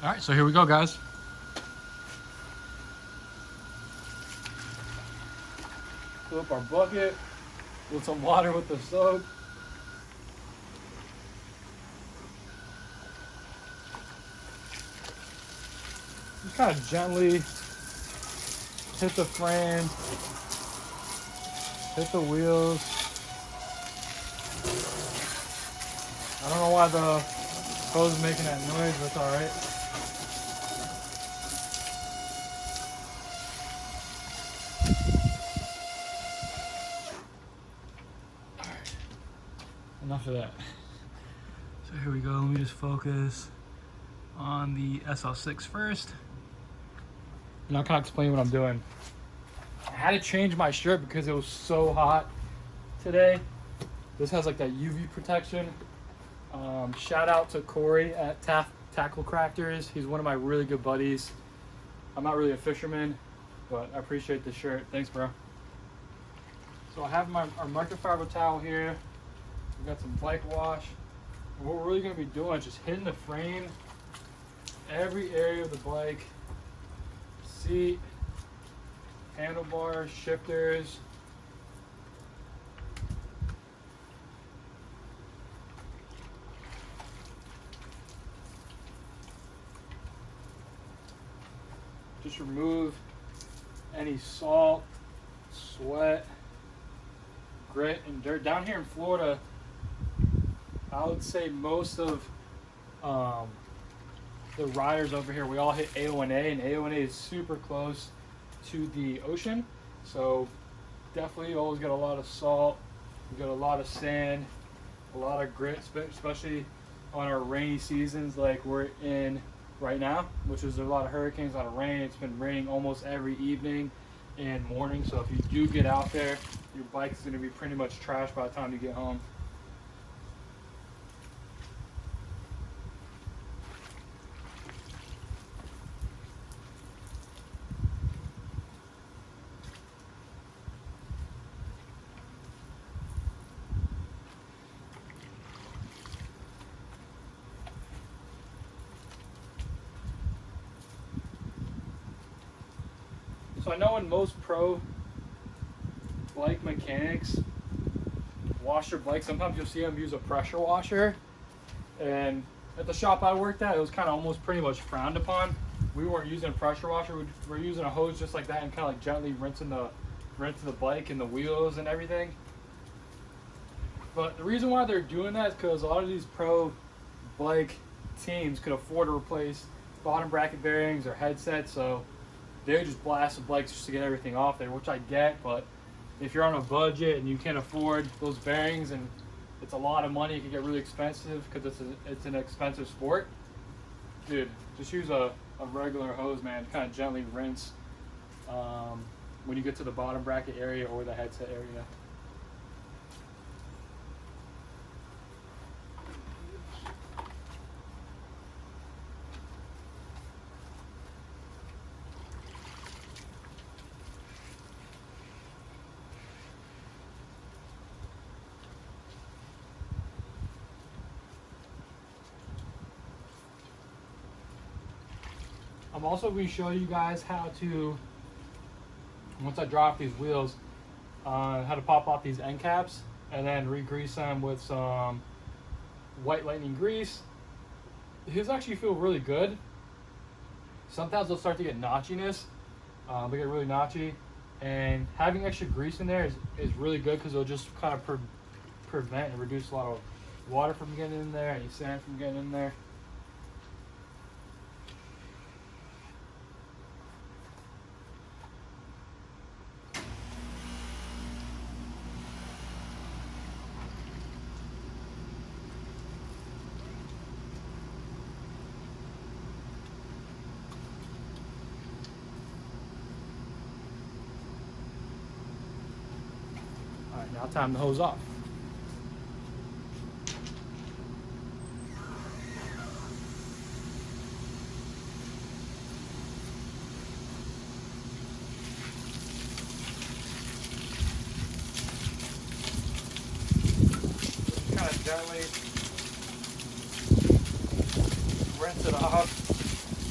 All right, so here we go, guys. Fill up our bucket with some water with the soap. Just kind of gently hit the frame, hit the wheels. I don't know why the hose is making that noise, but it's all right. Enough of that. So here we go. Let me just focus on the SL6 first. And I'll kind of explain what I'm doing. I had to change my shirt because it was so hot today. This has like that UV protection. Shout out to Corey at Tackle Crafters. He's one of my really good buddies. I'm not really a fisherman, but I appreciate the shirt. Thanks, bro. So I have our microfiber towel here. We got some bike wash. And what we're really going to be doing is just hitting the frame, every area of the bike, seat, handlebars, shifters. Just remove any salt, sweat, grit, and dirt. Down here in Florida, I would say most of the riders over here, we all hit A1A, and A1A is super close to the ocean. So definitely always get a lot of salt, we get a lot of sand, a lot of grit, especially on our rainy seasons like we're in right now, which is a lot of hurricanes, a lot of rain. It's been raining almost every evening and morning. So if you do get out there, your bike is going to be pretty much trashed by the time you get home. So I know in most pro bike mechanics wash their bike, sometimes you'll see them use a pressure washer. And at the shop I worked at, it was kind of almost pretty much frowned upon. We weren't using a pressure washer, we were using a hose just like that and kind of like gently rinsing the bike and the wheels and everything. But the reason why they're doing that is because a lot of these pro bike teams could afford to replace bottom bracket bearings or headsets, so they would just blast the bikes just to get everything off there, which I get. But if you're on a budget and you can't afford those bearings and it's a lot of money, it can get really expensive because it's an expensive sport. Dude, just use a regular hose, man. Kind of gently rinse when you get to the bottom bracket area or the headset area. I'm also going to show you guys how to, once I drop these wheels, how to pop off these end caps and then re-grease them with some White Lightning grease. His actually feel really good. Sometimes they'll start to get notchiness. They get really notchy. And having extra grease in there is really good because it'll just kind of prevent and reduce a lot of water from getting in there, any sand from getting in there. Alright, now time to hose off. Kind of gently rinse it off.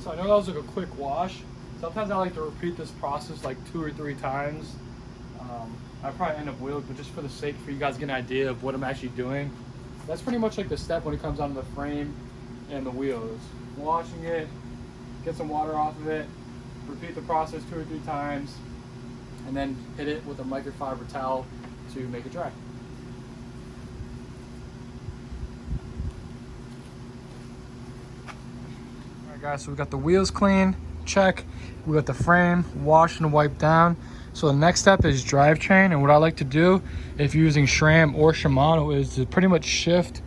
So I know that was like a quick wash. Sometimes I like to repeat this process like 2 or 3 times. I probably end up wheeling, but just for the sake for you guys to get an idea of what I'm actually doing. That's pretty much like the step when it comes onto the frame and the wheels. Washing it, get some water off of it, repeat the process 2 or 3 times, and then hit it with a microfiber towel to make it dry. Alright guys, so we got the wheels clean, check. We got the frame washed and wiped down. So the next step is drivetrain, and what I like to do if you're using SRAM or Shimano is to pretty much shift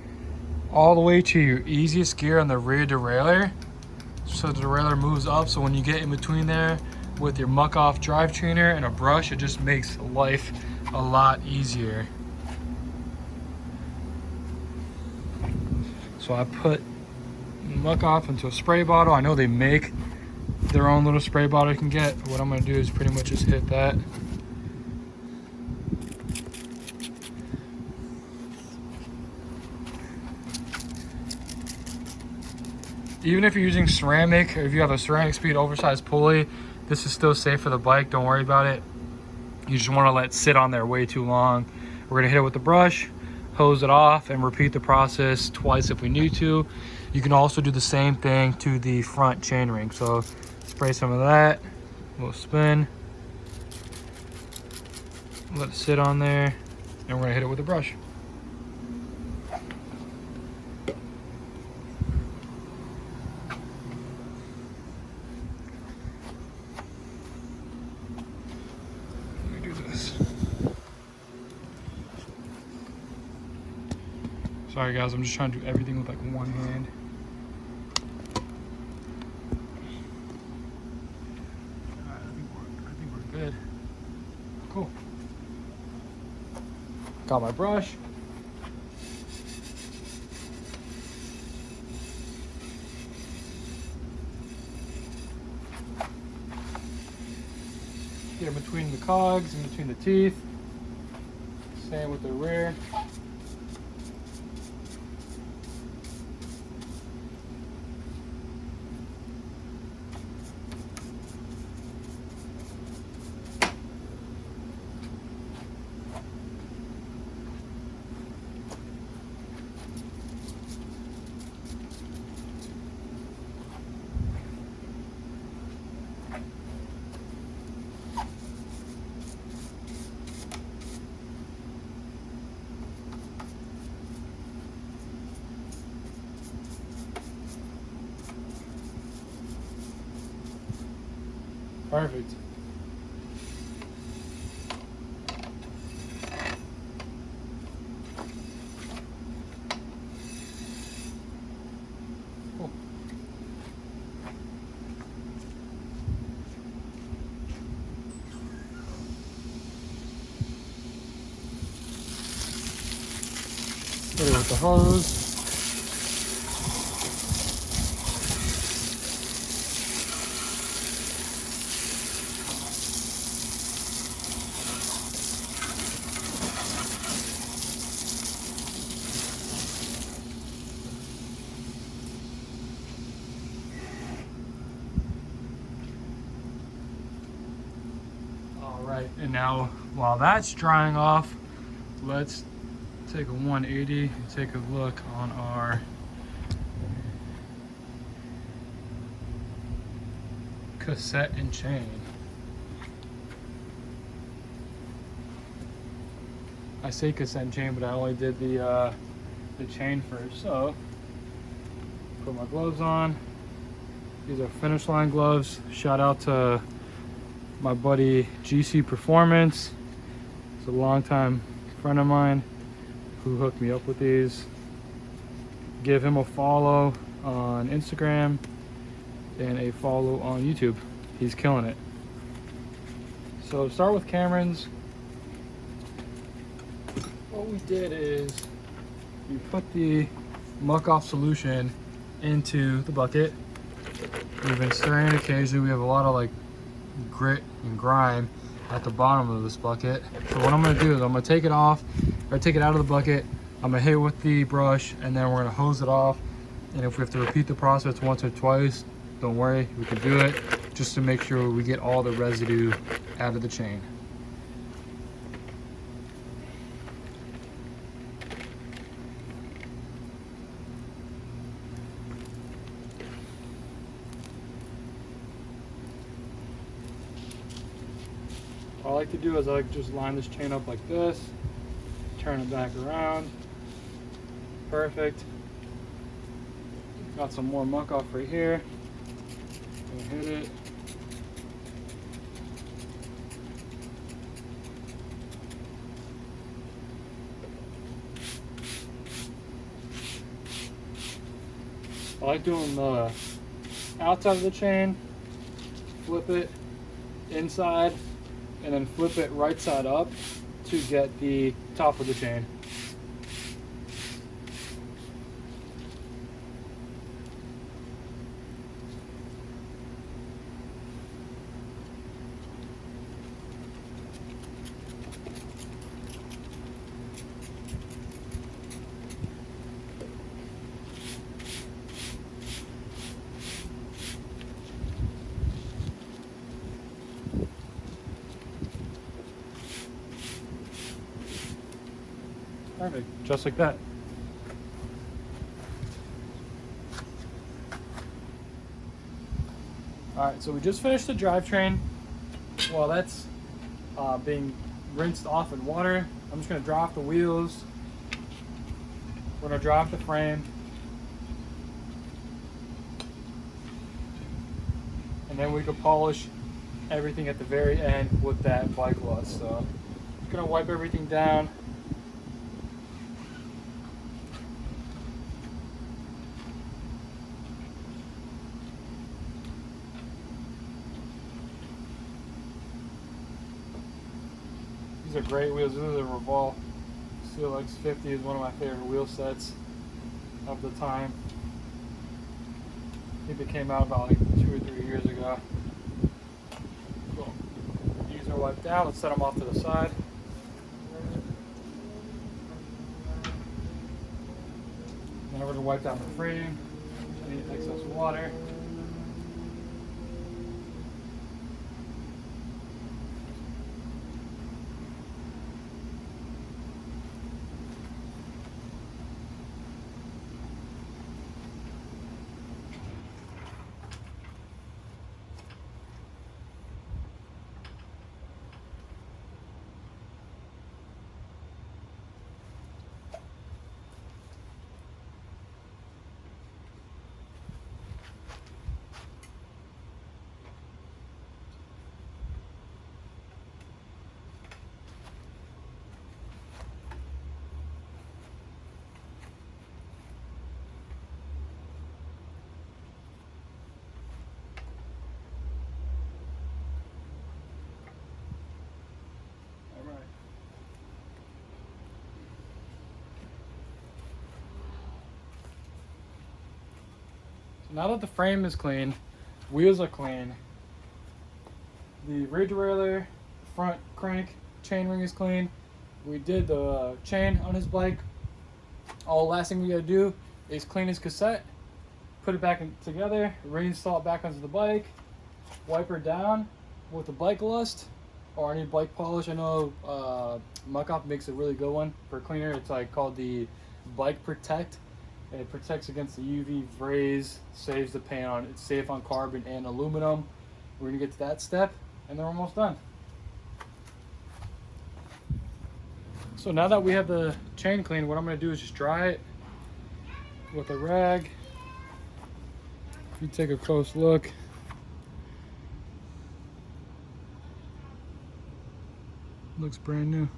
all the way to your easiest gear on the rear derailleur, so the derailleur moves up. So when you get in between there with your muck off drivetrainer and a brush, it just makes life a lot easier. So I put muck off into a spray bottle. I know they make their own little spray bottle you can get. What I'm going to do is pretty much just hit that. Even if you're using ceramic, or if you have a ceramic speed oversized pulley, this is still safe for the bike. Don't worry about it. You just want to let it sit on there way too long. We're going to hit it with the brush, hose it off, and repeat the process twice if we need to. You can also do the same thing to the front chainring. So spray some of that, we'll spin, let it sit on there, and we're gonna hit it with a brush. Let me do this. Sorry guys, I'm just trying to do everything with like one hand. Good. Cool. Got my brush. Get in between the cogs, in between the teeth. Same with the rear. Perfect. Cool. Put it with the hose. Alright, and now while that's drying off, let's take a 180 and take a look on our cassette and chain. I say cassette and chain, but I only did the chain first. So put my gloves on. These are Finish Line gloves. Shout out to my buddy GC Performance. He's a longtime friend of mine who hooked me up with these. Give him a follow on Instagram and a follow on YouTube. He's killing it. So start with Cameron's. What we did is we put the muck off solution into the bucket. We've been stirring it occasionally. We have a lot of like grit and grime at the bottom of this bucket. So what I'm going to do is I'm going to take it off, or take it out of the bucket. I'm going to hit it with the brush, and then we're going to hose it off. And if we have to repeat the process once or twice, don't worry, we can do it just to make sure we get all the residue out of the chain. All I like to do is I like to just line this chain up like this, turn it back around. Perfect. Got some more muck off right here. Gonna hit it. I like doing the outside of the chain, flip it inside, and then flip it right side up to get the top of the chain. Perfect, just like that. All right, so we just finished the drivetrain. While that's being rinsed off in water, I'm just gonna dry off the wheels. We're gonna dry off the frame. And then we can polish everything at the very end with that bike lust. So I'm just gonna wipe everything down. These are great wheels. This is a Revolve CLX 50 is one of my favorite wheel sets of the time. I think they came out about like 2 or 3 years ago. Cool. These are wiped down. Let's set them off to the side. Now we're going to wipe down the frame. Any excess water. Now that the frame is clean, wheels are clean, the ridge derailleur, front crank, chain ring is clean. We did the chain on his bike. All the last thing we gotta do is clean his cassette, put it back together, reinstall it back onto the bike, wipe her down with the bike lust or any bike polish. I know Muck Off makes a really good one for cleaner. It's like called the Bike Protect. It protects against the UV rays, saves the paint on. It's safe on carbon and aluminum. We're gonna get to that step, and then we're almost done. So now that we have the chain clean, what I'm gonna do is just dry it with a rag. If you take a close look, looks brand new.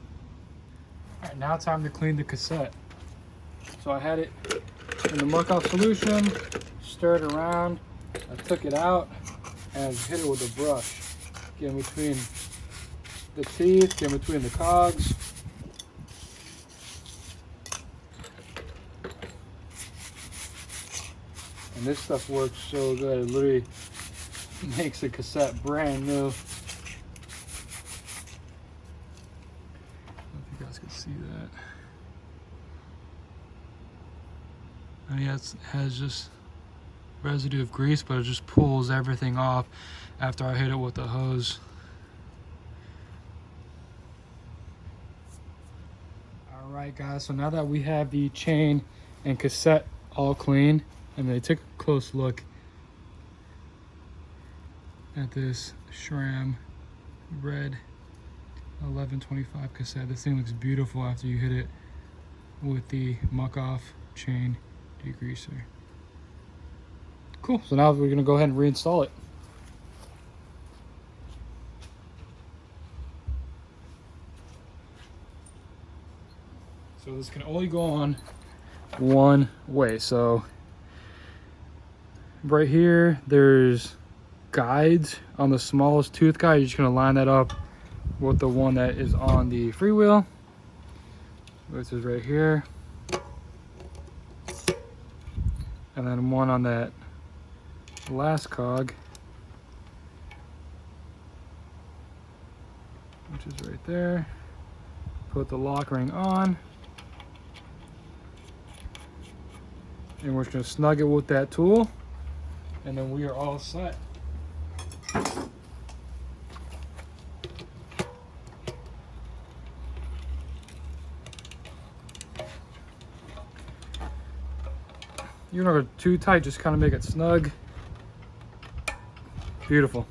All right, now it's time to clean the cassette. So I had it in the Muck Off solution, stirred around, I took it out and hit it with a brush. Get in between the teeth, get in between the cogs. And this stuff works so good, it literally makes the cassette brand new. I don't know if you guys can see that. And yeah, it has just residue of grease, but it just pulls everything off after I hit it with the hose. Alright guys, so now that we have the chain and cassette all clean, and they took a close look at this SRAM red 1125 cassette. This thing looks beautiful after you hit it with the muck off chain degreaser. Cool, so now we're gonna go ahead and reinstall it. So this can only go on one way. So right here, there's guides on the smallest tooth guide. You're just gonna line that up with the one that is on the freewheel, which is right here. And then one on that last cog, which is right there. Put the lock ring on. And we're just gonna snug it with that tool, and then we are all set. You're not going too tight, just kind of make it snug. Beautiful.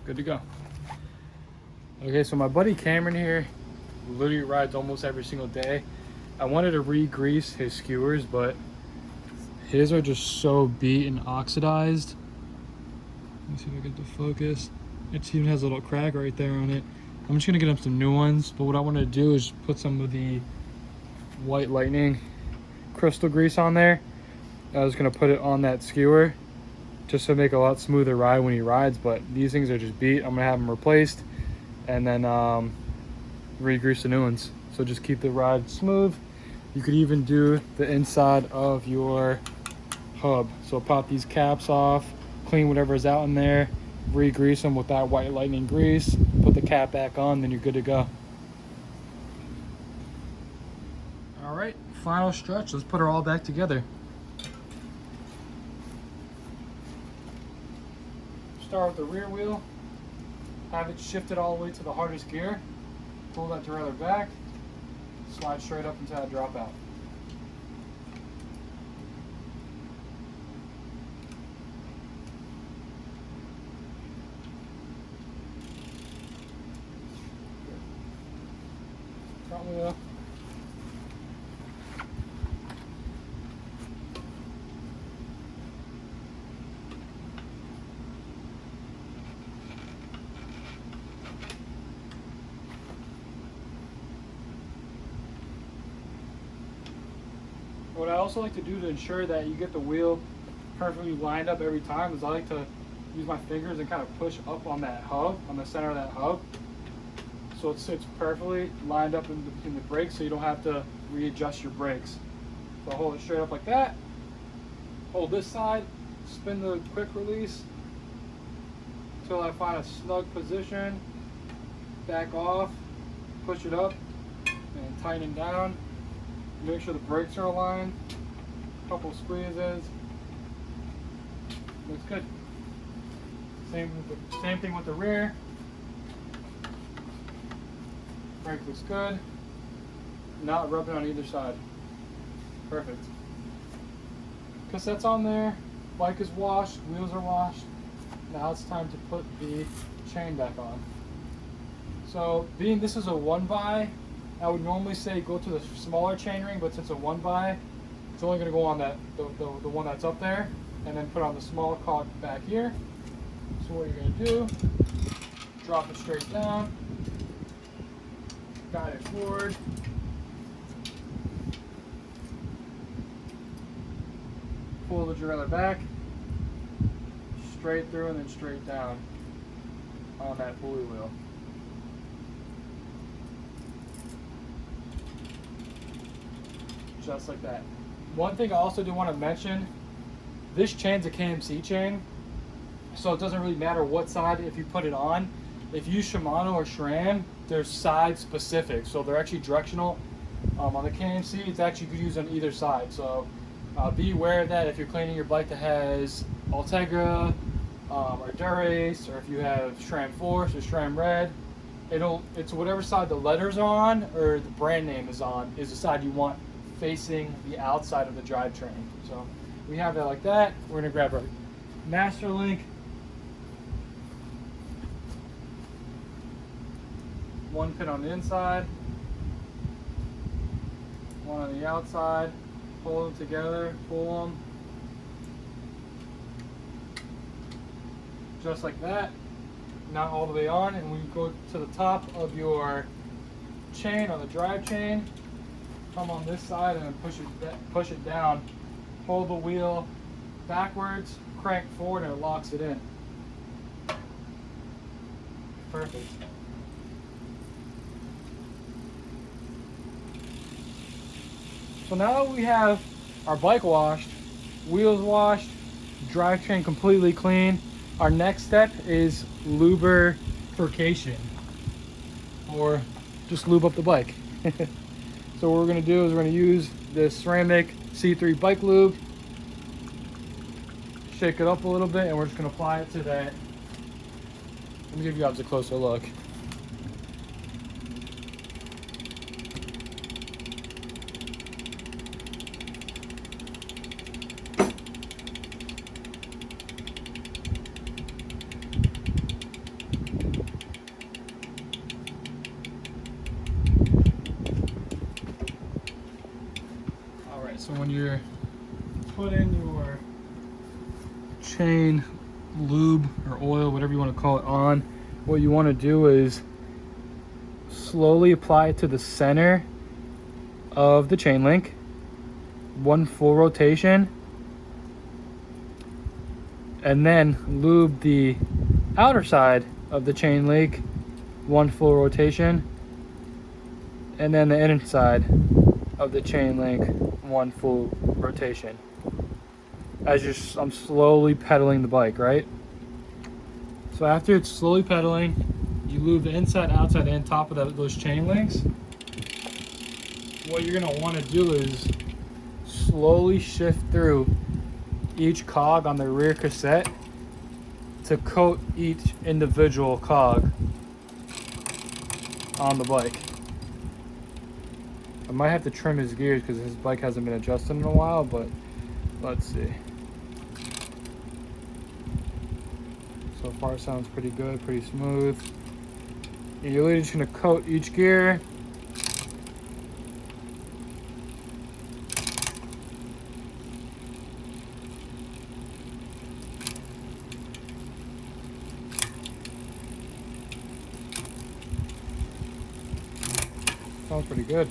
Good to go. Okay, so my buddy Cameron here literally rides almost every single day. I wanted to re-grease his skewers, but his are just so beat and oxidized. Let me see if I get the focus. It even has a little crack right there on it. I'm just gonna get him some new ones, but what I want to do is put some of the White Lightning crystal grease on there. I was gonna put it on that skewer just to make a lot smoother ride when he rides, but these things are just beat. I'm gonna have them replaced and then re-grease the new ones. So just keep the ride smooth. You could even do the inside of your hub. So pop these caps off, clean whatever's out in there, re-grease them with that White Lightning grease, put the cap back on, then you're good to go. All right, final stretch. Let's put her all back together. Start with the rear wheel, have it shifted all the way to the hardest gear, pull that derailleur back, slide straight up into that dropout. Front wheel. What I also like to do to ensure that you get the wheel perfectly lined up every time is I like to use my fingers and kind of push up on that hub, on the center of that hub, so it sits perfectly lined up in between the brakes so you don't have to readjust your brakes. So hold it straight up like that, hold this side, spin the quick release until I find a snug position, back off, push it up and tighten it down. Make sure the brakes are aligned. Couple squeezes. Looks good. Same thing with the rear. Brake looks good. Not rubbing on either side. Perfect. Cassette's on there. Bike is washed. Wheels are washed. Now it's time to put the chain back on. So, being this is a 1x, I would normally say go to the smaller chain ring, but since it's a 1x, it's only going to go on that the one that's up there, and then put on the small cog back here. So what you're going to do, drop it straight down, guide it forward, pull the derailleur back, straight through and then straight down on that pulley wheel. Just like that. One thing I also do want to mention, this chain's a KMC chain, so it doesn't really matter what side if you put it on. If you use Shimano or SRAM, they're side specific, so they're actually directional. On the KMC, it's actually you could use on either side. So Be aware that if you're cleaning your bike that has Ultegra or Durace, or if you have SRAM Force or SRAM Red, it's whatever side the letters are on or the brand name is on is the side you want facing the outside of the drivetrain. So we have that like that. We're gonna grab our master link. One pin on the inside, one on the outside. Pull them together, pull them. Just like that. Not all the way on, and we go to the top of your chain on the drive chain. Come on this side and then push it down. Hold the wheel backwards, crank forward, and it locks it in. Perfect. So now that we have our bike washed, wheels washed, drivetrain completely clean, our next step is lubrication, or just lube up the bike. So what we're going to do is we're going to use this ceramic C3 bike lube, shake it up a little bit, and we're just going to apply it to that. Let me give you guys a closer look. So when you're putting your chain lube or oil, whatever you want to call it, on, what you want to do is slowly apply it to the center of the chain link, one full rotation, and then lube the outer side of the chain link, one full rotation, and then the inside of the chain link, one full rotation. I'm slowly pedaling the bike, right? So after it's slowly pedaling, you lube the inside, outside, and top of those chain links. What you're gonna want to do is slowly shift through each cog on the rear cassette to coat each individual cog on the bike. I might have to trim his gears because his bike hasn't been adjusted in a while, but let's see. So far sounds pretty good, pretty smooth. And you're really just gonna coat each gear. Sounds pretty good.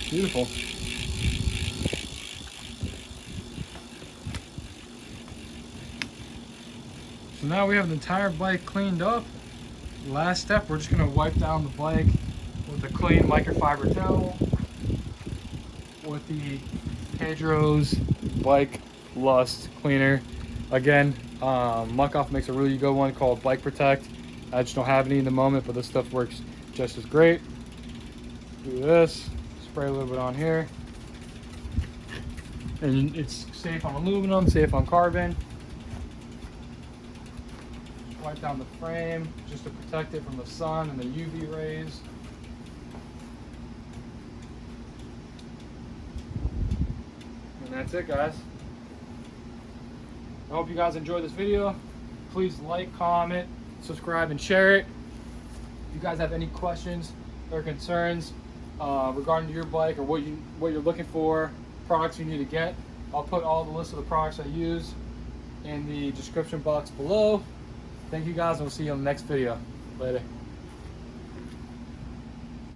Beautiful. So now we have the entire bike cleaned up. Last step, we're just going to wipe down the bike with a clean microfiber towel with the Pedro's Bike Lust Cleaner. Again, Muck Off makes a really good one called Bike Protect. I just don't have any in the moment, but this stuff works just as great. Do this. Spray a little bit on here, and it's safe on aluminum, safe on carbon. Wipe down the frame just to protect it from the sun and the UV rays. And that's it, guys. I hope you guys enjoyed this video. Please like, comment, subscribe, and share it. If you guys have any questions or concerns regarding your bike or what you're looking for, products you need to get, I'll put all the list of the products I use in the description box below. Thank you guys, and we'll see you on the next video. Later.